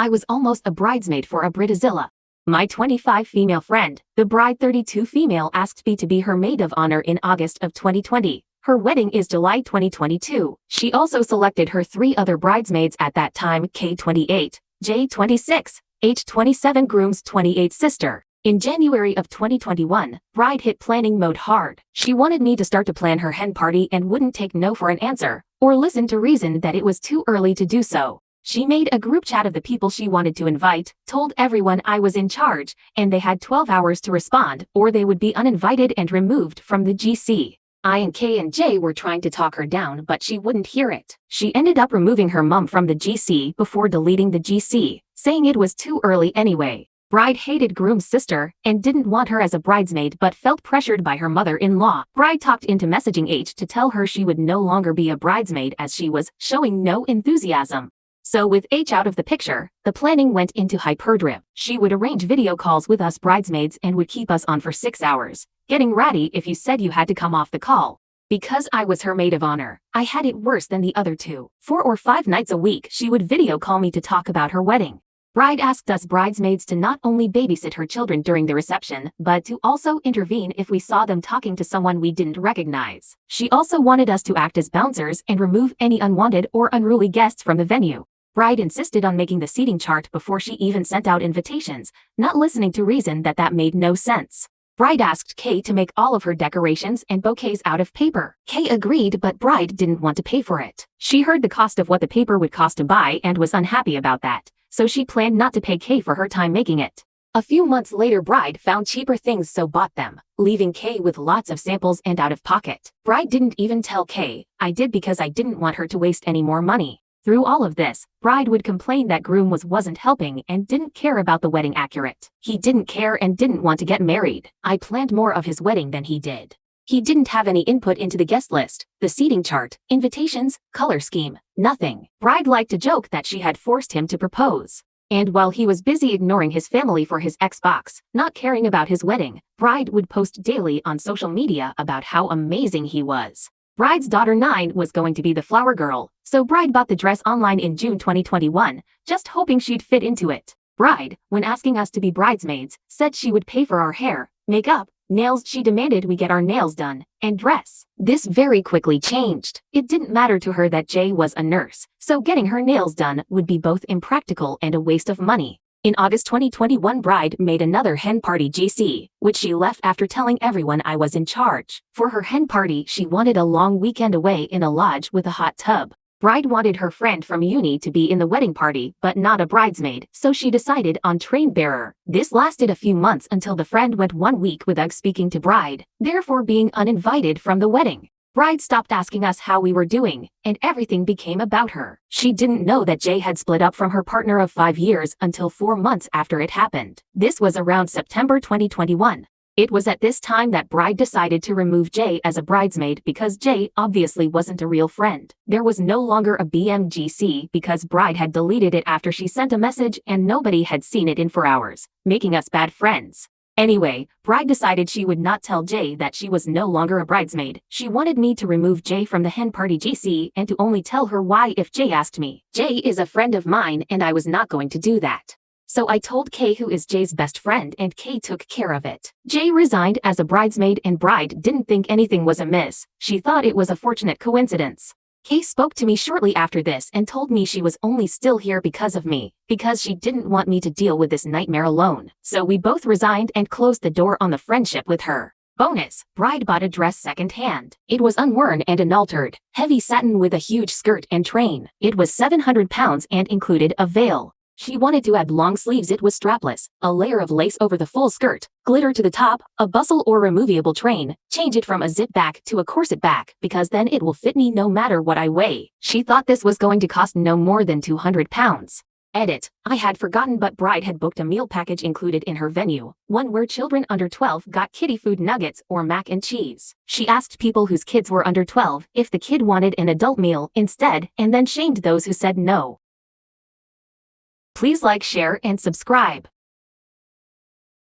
I was almost a bridesmaid for a Bridezilla. My 25 female friend, the bride 32 female, asked me to be her maid of honor in August of 2020. Her wedding is July 2022. She also selected her 3 other bridesmaids at that time: K 28, J 26, H 27, groom's 28 sister. In January of 2021, bride hit planning mode hard. She wanted me to start to plan her hen party and wouldn't take no for an answer, or listen to reason that it was too early to do so. She made a group chat of the people she wanted to invite, told everyone I was in charge, and they had 12 hours to respond, or they would be uninvited and removed from the GC. I and K and J were trying to talk her down, but she wouldn't hear it. She ended up removing her mom from the GC before deleting the GC, saying it was too early anyway. Bride hated groom's sister and didn't want her as a bridesmaid but felt pressured by her mother-in-law. Bride talked into messaging H to tell her she would no longer be a bridesmaid as she was showing no enthusiasm. So with H out of the picture, the planning went into hyperdrive. She would arrange video calls with us bridesmaids and would keep us on for 6 hours, getting ratty if you said you had to come off the call. Because I was her maid of honor, I had it worse than the other 2. 4 or 5 nights a week she would video call me to talk about her wedding. Bride asked us bridesmaids to not only babysit her children during the reception, but to also intervene if we saw them talking to someone we didn't recognize. She also wanted us to act as bouncers and remove any unwanted or unruly guests from the venue. Bride insisted on making the seating chart before she even sent out invitations, not listening to reason that made no sense. Bride asked K to make all of her decorations and bouquets out of paper. K agreed, but Bride didn't want to pay for it. She heard the cost of what the paper would cost to buy and was unhappy about that, so she planned not to pay K for her time making it. A few months later, Bride found cheaper things so bought them, leaving K with lots of samples and out of pocket. Bride didn't even tell K. I did because I didn't want her to waste any more money. Through all of this, Bride would complain that groom wasn't helping and didn't care about the wedding accurate. He didn't care and didn't want to get married. I planned more of his wedding than he did. He didn't have any input into the guest list, the seating chart, invitations, color scheme, nothing. Bride liked to joke that she had forced him to propose. And while he was busy ignoring his family for his Xbox, not caring about his wedding, Bride would post daily on social media about how amazing he was. Bride's daughter 9 was going to be the flower girl, so Bride bought the dress online in June 2021, just hoping she'd fit into it. Bride, when asking us to be bridesmaids, said she would pay for our hair, makeup, nails. She demanded we get our nails done, and dress. This very quickly changed. It didn't matter to her that Jay was a nurse, so getting her nails done would be both impractical and a waste of money. In August 2021, Bride made another hen party GC, which she left after telling everyone I was in charge. For her hen party, she wanted a long weekend away in a lodge with a hot tub. Bride wanted her friend from uni to be in the wedding party, but not a bridesmaid, so she decided on train bearer. This lasted a few months until the friend went 1 week without speaking to Bride, therefore being uninvited from the wedding. Bride stopped asking us how we were doing, and everything became about her. She didn't know that Jay had split up from her partner of 5 years until 4 months after it happened. This was around September 2021. It was at this time that Bride decided to remove Jay as a bridesmaid because Jay obviously wasn't a real friend. There was no longer a BMGC because Bride had deleted it after she sent a message and nobody had seen it in 4 hours, making us bad friends. Anyway, Bride decided she would not tell Jay that she was no longer a bridesmaid. She wanted me to remove Jay from the hen party GC and to only tell her why if Jay asked me. Jay is a friend of mine and I was not going to do that. So I told Kay, who is Jay's best friend, and Kay took care of it. Jay resigned as a bridesmaid and Bride didn't think anything was amiss. She thought it was a fortunate coincidence. Kay spoke to me shortly after this and told me she was only still here because of me, because she didn't want me to deal with this nightmare alone. So we both resigned and closed the door on the friendship with her. Bonus, Bride bought a dress secondhand. It was unworn and unaltered, heavy satin with a huge skirt and train. It was £700 and included a veil. She wanted to add long sleeves. It was strapless, a layer of lace over the full skirt, glitter to the top, a bustle or removable train, change it from a zip back to a corset back because then it will fit me no matter what I weigh. She thought this was going to cost no more than £200. Edit, I had forgotten, but Bride had booked a meal package included in her venue, one where children under 12 got kiddie food nuggets or mac and cheese. She asked people whose kids were under 12 if the kid wanted an adult meal instead and then shamed those who said no. Please like, share, and subscribe.